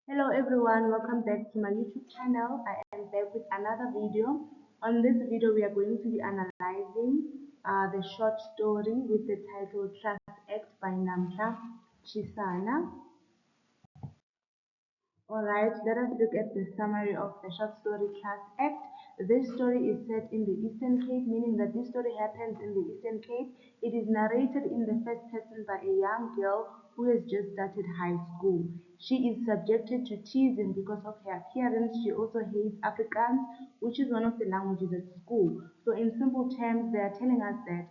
Hello everyone, welcome back to my YouTube channel. I am back with another video. On this video, we are going to be analyzing the short story with the title Class Act by Namhla Chisana. Alright, let us look at the summary of the short story Class Act. This story is set in the Eastern Cape, meaning that this story happens in the Eastern Cape. It is narrated in the first person by a young girl who has just started high school. She is subjected to teasing because of her appearance. She also hates Afrikaans, which is one of the languages at school. So in simple terms, they are telling us that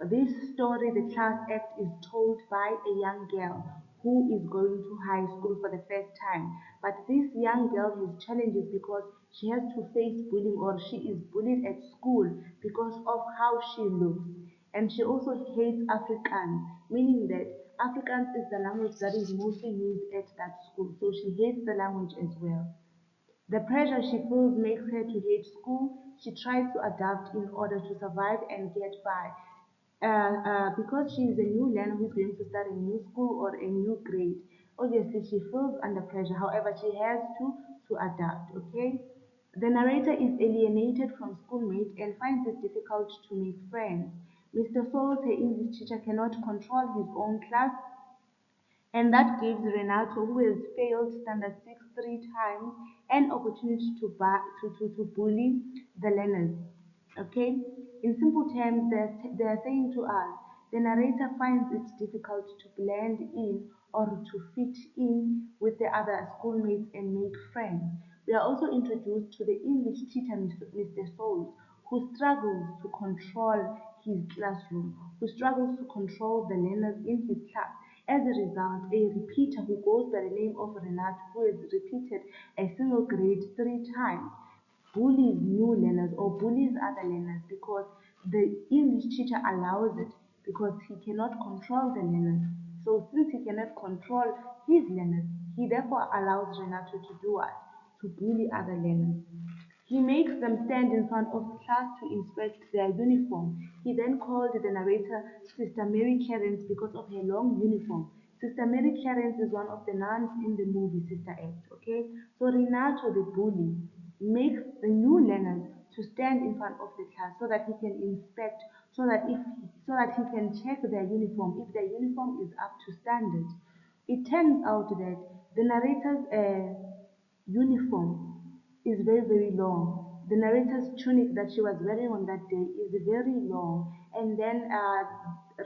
this story, the class act, is told by a young girl who is going to high school for the first time. But this young girl has challenges because she has to face bullying, or she is bullied at school because of how she looks. And she also hates Afrikaans, meaning that Afrikaans is the language that is mostly used at that school. So she hates the language as well. The pressure she feels makes her to hate school. She tries to adapt in order to survive and get by. Because she is a new learner who's going to start a new school or a new grade, obviously she feels under pressure. However, she has to adapt. Okay. The narrator is alienated from schoolmates and finds it difficult to make friends. Mr. Souls, her English teacher, cannot control his own class, and that gives Renato, who has failed Standard 6 3 times, an opportunity to bully the learners. Okay? In simple terms, they're saying to us, the narrator finds it difficult to blend in or to fit in with the other schoolmates and make friends. We are also introduced to the English teacher, Mr. Souls, who struggles to control his classroom, who struggles to control the learners in his class. As a result, a repeater who goes by the name of Renat, who has repeated a single grade 3 times, bullies new learners or bullies other learners because the English teacher allows it, because he cannot control the learners. So since he cannot control his learners, he therefore allows Renato to do what? To bully other learners. He makes them stand in front of class to inspect their uniform. He then called the narrator Sister Mary Clarence because of her long uniform. Sister Mary Clarence is one of the nuns in the movie Sister Act, okay? So Renato, the bully, makes the new learners to stand in front of the class so that he can inspect, so that he can check their uniform if their uniform is up to standard. It turns out that the narrator's uniform is very, very long. The narrator's tunic that she was wearing on that day is very long. And then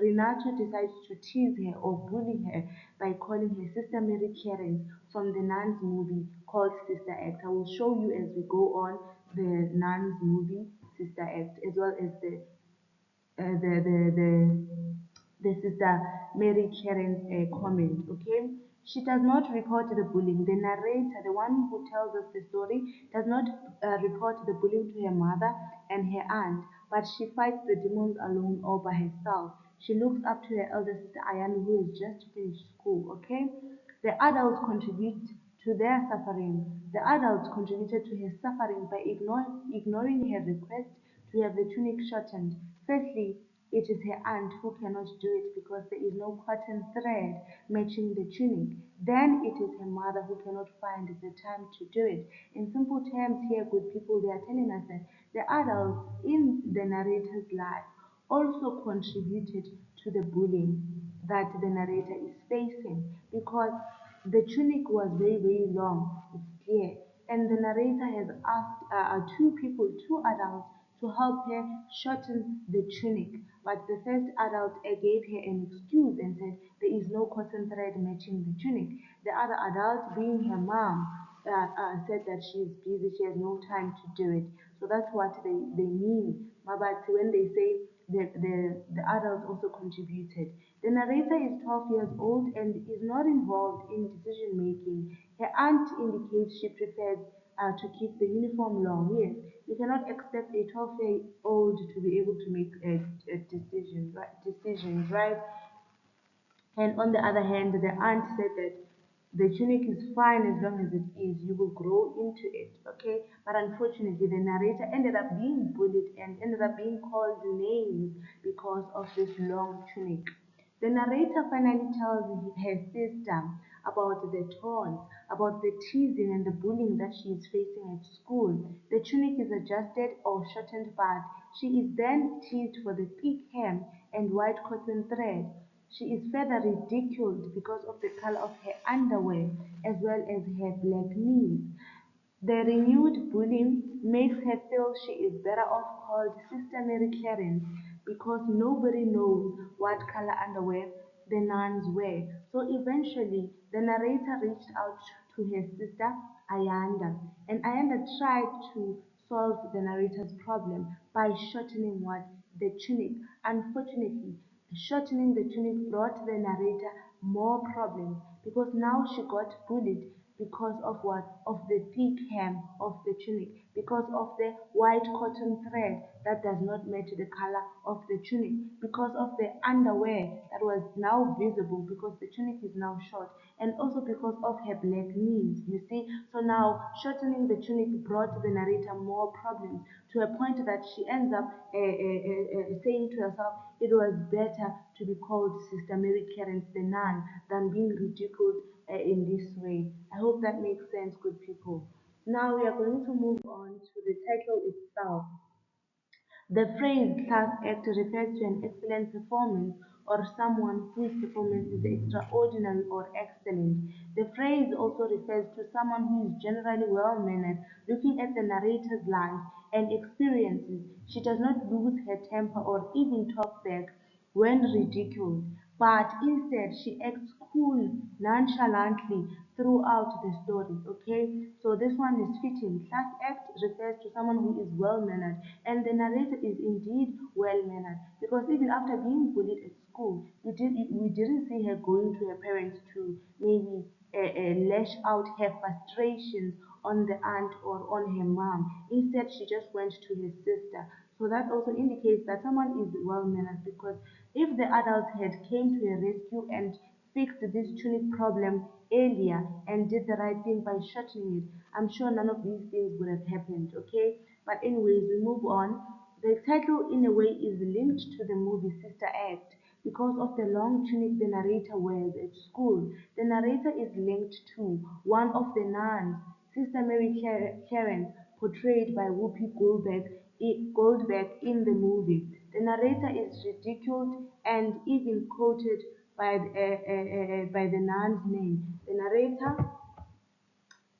Renato decides to tease her or bully her by calling her Sister Mary Clarence from the Nuns movie called Sister Act. I will show you as we go on the Nuns movie Sister Act, as well as uh, the, the, the this is the Mary Karen's comment, okay? She does not report the bullying. The narrator, the one who tells us the story, does not report the bullying to her mother and her aunt, but she fights the demons alone all by herself. She looks up to her elder sister Ayano, who has just finished school, okay? The adults contribute to their suffering. The adults contributed to her suffering by ignoring her request to have the tunic shortened. Firstly, it is her aunt who cannot do it because there is no cotton thread matching the tunic. Then it is her mother who cannot find the time to do it. In simple terms, here, good people, they are telling us that the adults in the narrator's life also contributed to the bullying that the narrator is facing, because the tunic was very, very long, it's clear, and the narrator has asked two people, two adults, to help her shorten the tunic. But the first adult gave her an excuse and said there is no cotton thread matching the tunic. The other adult, being her mom, said that she is busy, she has no time to do it. So that's what they mean. But when they say the adults also contributed. The narrator is 12 years old and is not involved in decision making. Her aunt indicates she prefers to keep the uniform long. Yes, you cannot expect a 12-year-old to be able to make a decision, right? Decisions, right? And on the other hand, the aunt said that the tunic is fine as long as it is, you will grow into it, okay? But unfortunately, the narrator ended up being bullied and ended up being called names because of this long tunic. The narrator finally tells her sister, about the taunts, about the teasing and the bullying that she is facing at school. The tunic is adjusted or shortened part. She is then teased for the thick hem and white cotton thread. She is further ridiculed because of the color of her underwear as well as her black knees. The renewed bullying makes her feel she is better off called Sister Mary Clarence because nobody knows what color underwear the nuns wear. So eventually, the narrator reached out to her sister Ayanda, and Ayanda tried to solve the narrator's problem by shortening what? The tunic. Unfortunately, shortening the tunic brought the narrator more problems because now she got bullied because of what? Of the thick hem of the tunic, because of the white cotton thread that does not match the color of the tunic, because of the underwear that was now visible because the tunic is now short, and also because of her black knees. You see, so now shortening the tunic brought the narrator more problems to a point that she ends up saying to herself, it was better to be called Sister Mary Clarence the nun than being ridiculed in this way. I hope that makes sense, good people. Now we are going to move on to the title itself. The phrase class act refers to an excellent performance or someone whose performance is extraordinary or excellent. The phrase also refers to someone who is generally well mannered. Looking at the narrator's life and experiences, she does not lose her temper or even talk back when ridiculed, but instead she acts cool, nonchalantly throughout the story. Okay, so this one is fitting. Class act refers to someone who is well mannered, and the narrator is indeed well mannered because even after being bullied at school, we didn't see her going to her parents to maybe lash out her frustrations on the aunt or on her mom. Instead, she just went to her sister. So that also indicates that someone is well mannered because if the adults had came to her rescue and fixed this tunic problem earlier and did the right thing by shortening it, I'm sure none of these things would have happened. Okay, but anyways, we move on. The title, in a way, is linked to the movie Sister Act because of the long tunic the narrator wears at school. The narrator is linked to one of the nuns, Sister Mary Clarence, portrayed by Whoopi Goldberg in the movie. The narrator is ridiculed and even quoted by the nun's name. The narrator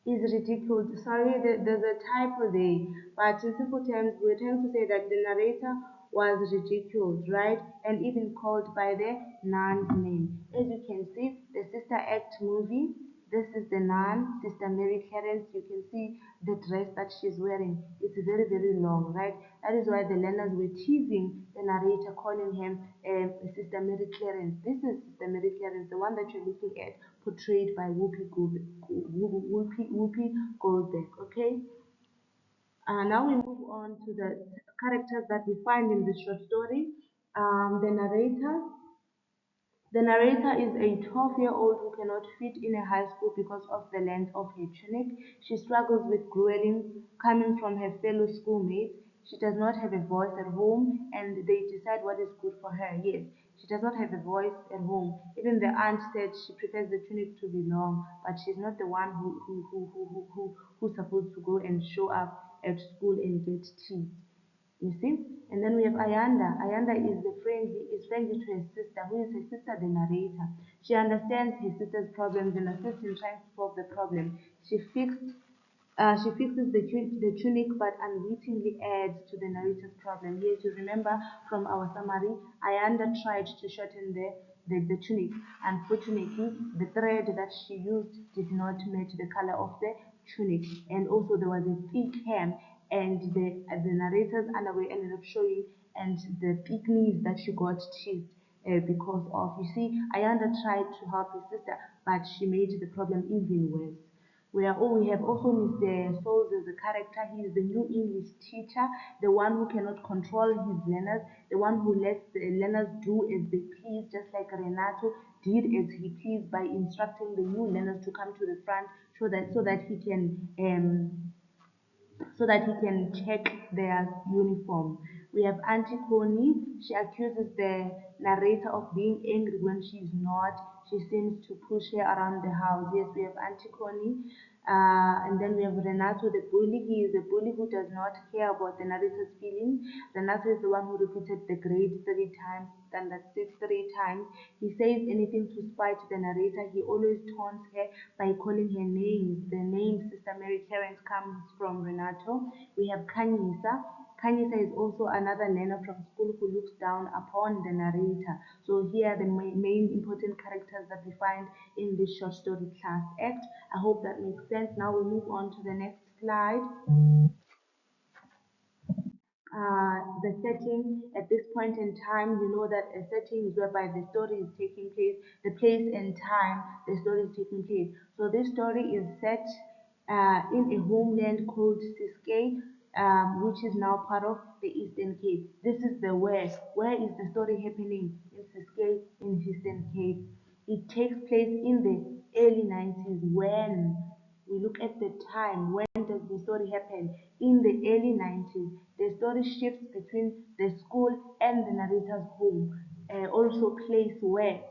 is ridiculed. Sorry, there's a typo there. But in simple terms, we're trying to say that the narrator was ridiculed, right? And even called by the nun's name. As you can see, the Sister Act movie. This is the nun, Sister Mary Clarence. You can see the dress that she's wearing. It's very, very long, right? That is why the learners were teasing the narrator, calling him Sister Mary Clarence. This is Sister Mary Clarence, the one that you're looking at, portrayed by Whoopi Goldberg. Okay. Now we move on to the characters that we find in the short story. The narrator. The narrator is a 12-year-old who cannot fit in a high school because of the length of her tunic. She struggles with grueling coming from her fellow schoolmates. She does not have a voice at home and they decide what is good for her. Yes, she does not have a voice at home. Even the aunt said she prefers the tunic to be long, but she's not the one who's supposed to go and show up at school and get teased. You see? And then we have Ayanda. Ayanda is friendly to her sister, who is her sister, the narrator. She understands her sister's problems and assists in trying to solve the problem. She fixes the tunic but unwittingly adds to the narrator's problem. Here, to remember from our summary, Ayanda tried to shorten the tunic. Unfortunately, the thread that she used did not match the color of the tunic, and also there was a thick hem, and the narrator's underwear ended up showing, and the thick knees that she got teased because of. You see, Ayanda tried to help her sister, but she made the problem even worse. We have also Mr. Souls as a character. He is the new English teacher, the one who cannot control his learners, the one who lets the learners do as they please, just like Renato did as he pleased by instructing the new learners to come to the front so that he can check their uniform. We have Auntie Connie. She accuses the narrator of being angry when she is not she seems to push her around the house. Yes, we have Auntie Connie, and then we have Renato the bully. He is a bully who does not care about the narrator's feelings. Renato is the one who repeated the grade 3 times, then that's six 3 times. He says anything to spite the narrator. He always taunts her by calling her names. The name Sister Mary Clarence comes from Renato. We have Kanyisa. Kanyisa is also another learner from school who looks down upon the narrator. So here are the main important characters that we find in this short story class act. I hope that makes sense. Now we move on to the next slide. The setting at this point in time, you know that a setting is whereby the story is taking place, the place and time the story is taking place. So this story is set in a homeland called Siskay, which is now part of the Eastern Cape. This is the where. Where is the story happening? In Siskay, in Eastern Cape. It takes place in the early 90s when we look at the time. When does the story happen? In the early 90s. The story shifts between the school and the narrator's home. Also place where,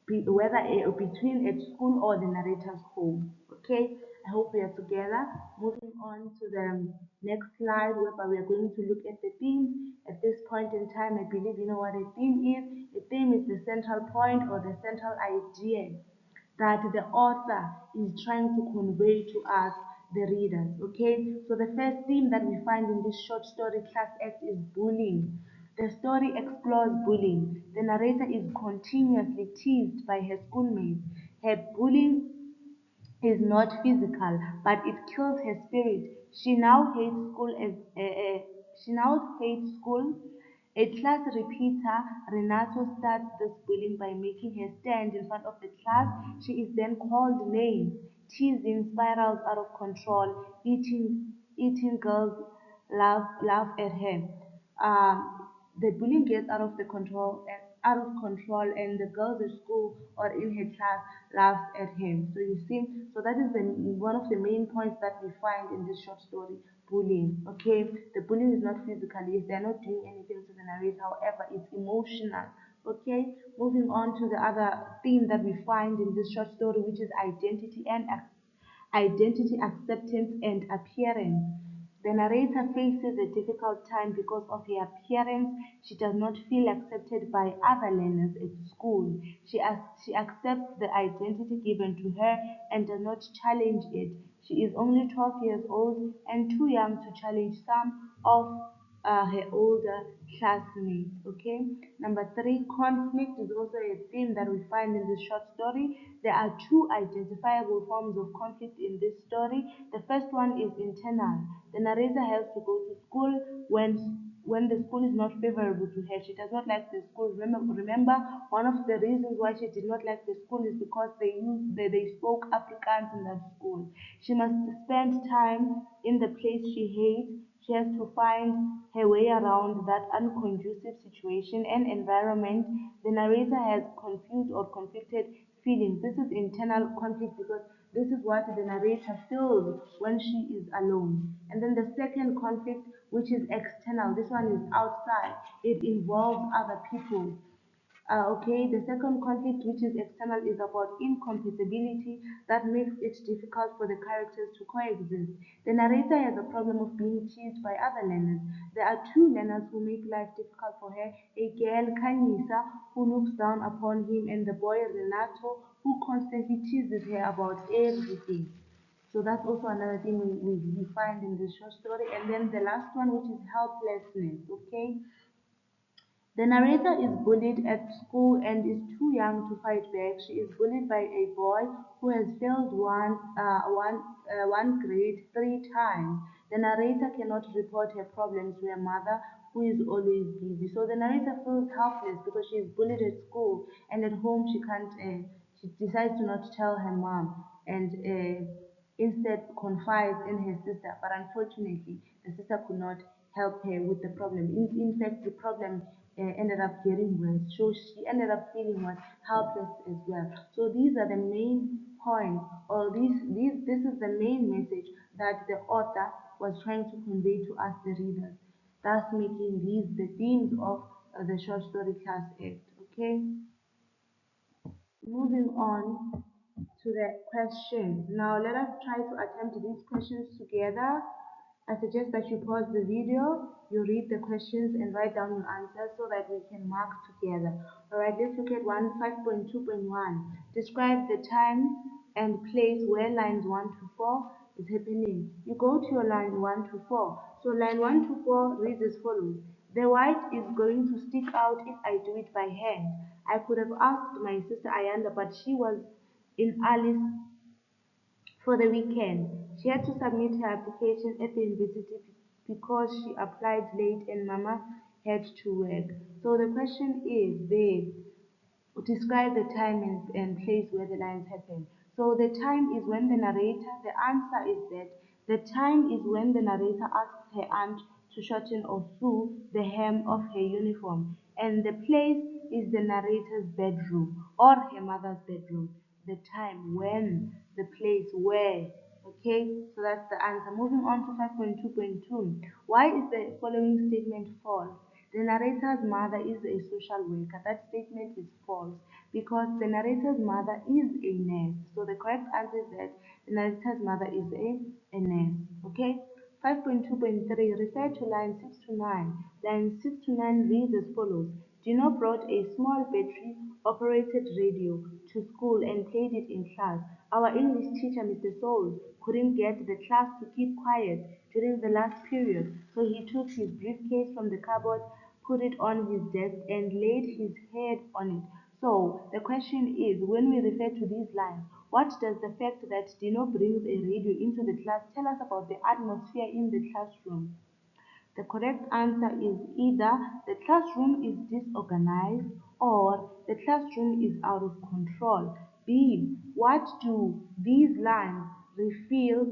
whether between a school or the narrator's home. Okay, I hope we are together. Moving on to the next slide, where we are going to look at the theme. At this point in time, I believe you know what a theme is. A theme is the central point or the central idea that the author is trying to convey to us, the readers. Okay, so the first theme that we find in this short story class act is bullying. The story explores bullying. The narrator is continuously teased by her schoolmates. Her bullying is not physical, but it kills her spirit. She now hates school. A class repeater, Renato starts this bullying by making her stand in front of the class. She is then called names. Teasing spirals out of control. Eating girls laugh at her. The bullying gets out of control, and the girls at school or in her class laughs at him. So you see, so that is one of the main points that we find in this short story: bullying. Okay, the bullying is not physical. Yes, they are not doing anything to the narrator. However, it's emotional. Okay, moving on to the other theme that we find in this short story, which is identity, acceptance, and appearance. The narrator faces a difficult time because of her appearance. She does not feel accepted by other learners at school. She accepts the identity given to her and does not challenge it. She is only 12 years old and too young to challenge some of her older classmates. Okay. Number three, conflict is also a theme that we find in this short story. There are two identifiable forms of conflict in this story. The first one is internal. The narrator has to go to school when the school is not favorable to her. She does not like the school. Remember, one of the reasons why she did not like the school is because they spoke Afrikaans in that school. She must spend time in the place she hates. She has to find her way around that unconducive situation and environment. The narrator has confused or conflicted feelings. This is internal conflict because this is what the narrator feels when she is alone. And then the second conflict, which is external, this one is outside. It involves other people. Okay, the second conflict, which is external, is about incompatibility that makes it difficult for the characters to coexist. The narrator has a problem of being teased by other learners. There are two learners who make life difficult for her: a girl, Kanyisa, who looks down upon him, and the boy, Renato, who constantly teases her about everything. So that's also another thing we find in this short story. And then the last one, which is helplessness. Okay, the narrator is bullied at school and is too young to fight back. She is bullied by a boy who has failed one grade 3 times. The narrator cannot report her problems to her mother, who is always busy. So the narrator feels helpless because she is bullied at school, and at home she can't. She decides to not tell her mom and instead confides in her sister. But unfortunately, the sister could not help her with the problem. In fact, the problem ended up getting worse. So she ended up feeling what helpless as well. So these are the main points, or this is the main message that the author was trying to convey to us, the readers, thus making these the themes of the short story class act. Okay. Moving on to the questions. Now let us try to attempt these questions together. I suggest that you pause the video, you read the questions and write down your answers so that we can mark together. Alright, let's look at 5.2.1. Describe the time and place where lines 1 to 4 is happening. You go to your line 1 to 4. So line 1 to 4 reads as follows. The white is going to stick out if I do it by hand. I could have asked my sister Ayanda, but she was in Alice for the weekend. She had to submit her application at the university because she applied late and Mama had to work. So the question is there. Describe the time and place where the lines happen. So the time is when the narrator, the answer is that the time is when the narrator asks her aunt to shorten or sew the hem of her uniform. And the place is the narrator's bedroom or her mother's bedroom. The time, when, the place, where. Okay, so that's the answer. Moving on to 5.2.2. Why is the following statement false? The narrator's mother is a social worker. That statement is false because the narrator's mother is a nurse. So the correct answer is that the narrator's mother is a nurse. Okay? 5.2.3. Refer to line 6 to 9. Line 6 to 9 reads as follows. Gino brought a small battery operated radio to school and played it in class. Our English teacher, Mr. Souls, couldn't get the class to keep quiet during the last period, so he took his briefcase from the cupboard, put it on his desk, and laid his head on it. So the question is, when we refer to these lines, what does the fact that Dino brings a radio into the class tell us about the atmosphere in the classroom? The correct answer is either the classroom is disorganized or the classroom is out of control. B. What do these lines reveal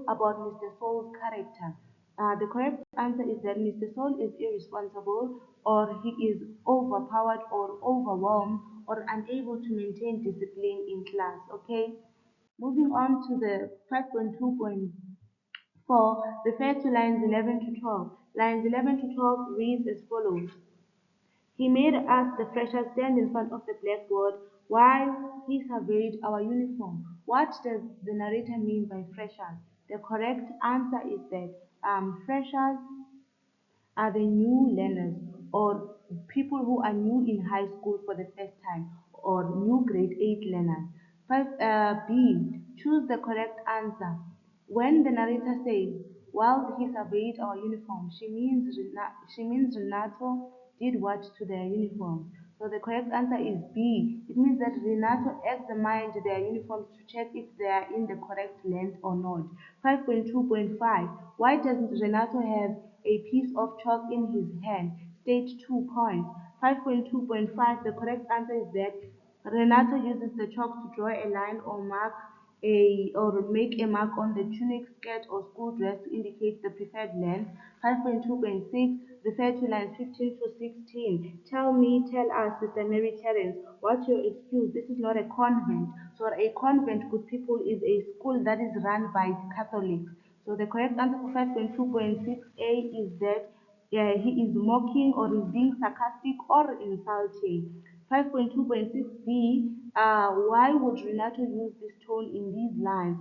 about Mr. Soul's character? The correct answer is that Mr. Soul is irresponsible or he is overpowered or overwhelmed or unable to maintain discipline in class. Okay? Moving on to the 5.2.4, refer to lines 11 to 12. Lines 11 to 12 reads as follows. He made us, the freshers, stand in front of the blackboard while he surveyed our uniform. What does the narrator mean by freshers? The correct answer is that freshers are the new learners or people who are new in high school for the first time or new grade 8 learners. B. Choose the correct answer. When the narrator says, while he surveyed our uniform, she means Renato did what to their uniforms. So the correct answer is B. It means that Renato examined their uniforms to check if they are in the correct length or not. 5.2.5. Why doesn't Renato have a piece of chalk in his hand? State 2 points. 5.2.5. The correct answer is that Renato uses the chalk to draw a line or make a mark on the tunic, skirt, or school dress to indicate the preferred length. 5.2.6. Refer to lines 15 to 16. Tell us, Sister Mary Terence, what's your excuse? This is not a convent. So a convent, good people, is a school that is run by Catholics. So the correct answer for 5.2.6a is that he is mocking or is being sarcastic or insulting. 5.2.6b, why would Renato use this tone in these lines?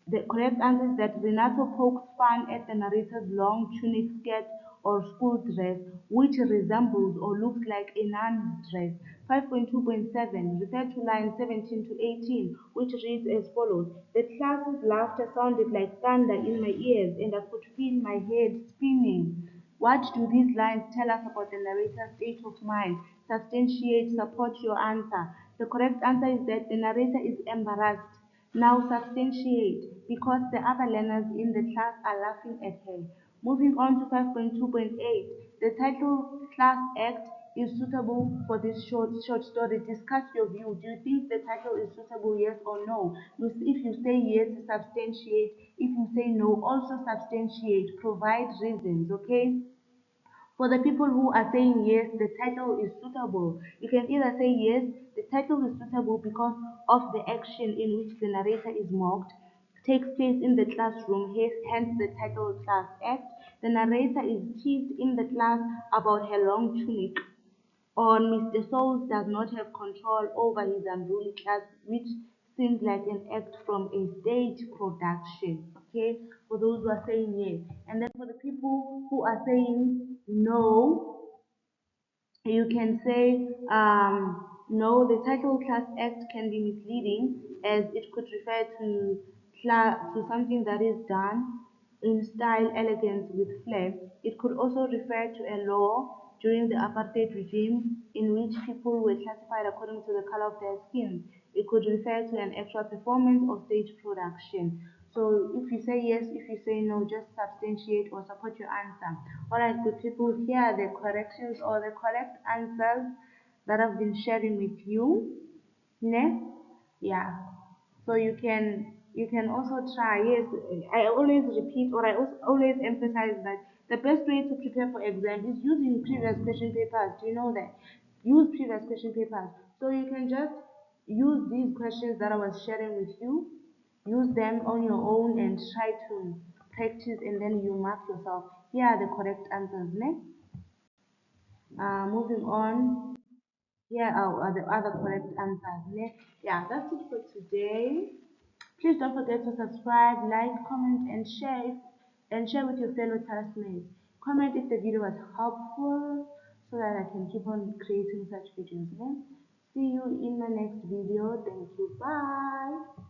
The correct answer is that Renato pokes fun at the narrator's long tunic skirt or school dress, which resembles or looks like a nun's dress. 5.2.7, refer to lines 17 to 18, which reads as follows. The class's laughter sounded like thunder in my ears, and I could feel my head spinning. What do these lines tell us about the narrator's state of mind? Substantiate, support your answer. The correct answer is that the narrator is embarrassed. Now substantiate, because the other learners in the class are laughing at her. Moving on to 5.2.8, the title Class Act is suitable for this short story. Discuss your view. Do you think the title is suitable, yes or no? If you say yes, substantiate. If you say no, also substantiate. Provide reasons, okay? For the people who are saying yes, the title is suitable. You can either say yes, the title is suitable because of the action in which the narrator is mocked, takes place in the classroom, hence the title Class Act. The narrator is teased in the class about her long tunic, or Mr. Souls does not have control over his unruly class, which seems like an act from a stage production. Okay, for those who are saying yes. And then for the people who are saying no, you can say no, the title class act can be misleading as it could refer to something that is done in style, elegance with flair. It could also refer to a law during the apartheid regime in which people were classified according to the color of their skin. It could refer to an actual performance or stage production. So if you say yes, if you say no, just substantiate or support your answer. Alright, good people, here are the corrections or the correct answers that I've been sharing with you. Next, yeah. So you can also try. Yes, I always repeat or I also always emphasize that the best way to prepare for exam is using previous question papers. Do you know that? Use previous question papers. So you can just use these questions that I was sharing with you. Use them on your own and try to practice, and then you mark yourself. Here are the correct answers. Next, moving on. Here are the other correct answers. Yeah, that's it for today. Please don't forget to subscribe, like, comment, and share with your fellow classmates. Comment if the video was helpful so that I can keep on creating such videos. See you in my next video. Thank you. Bye.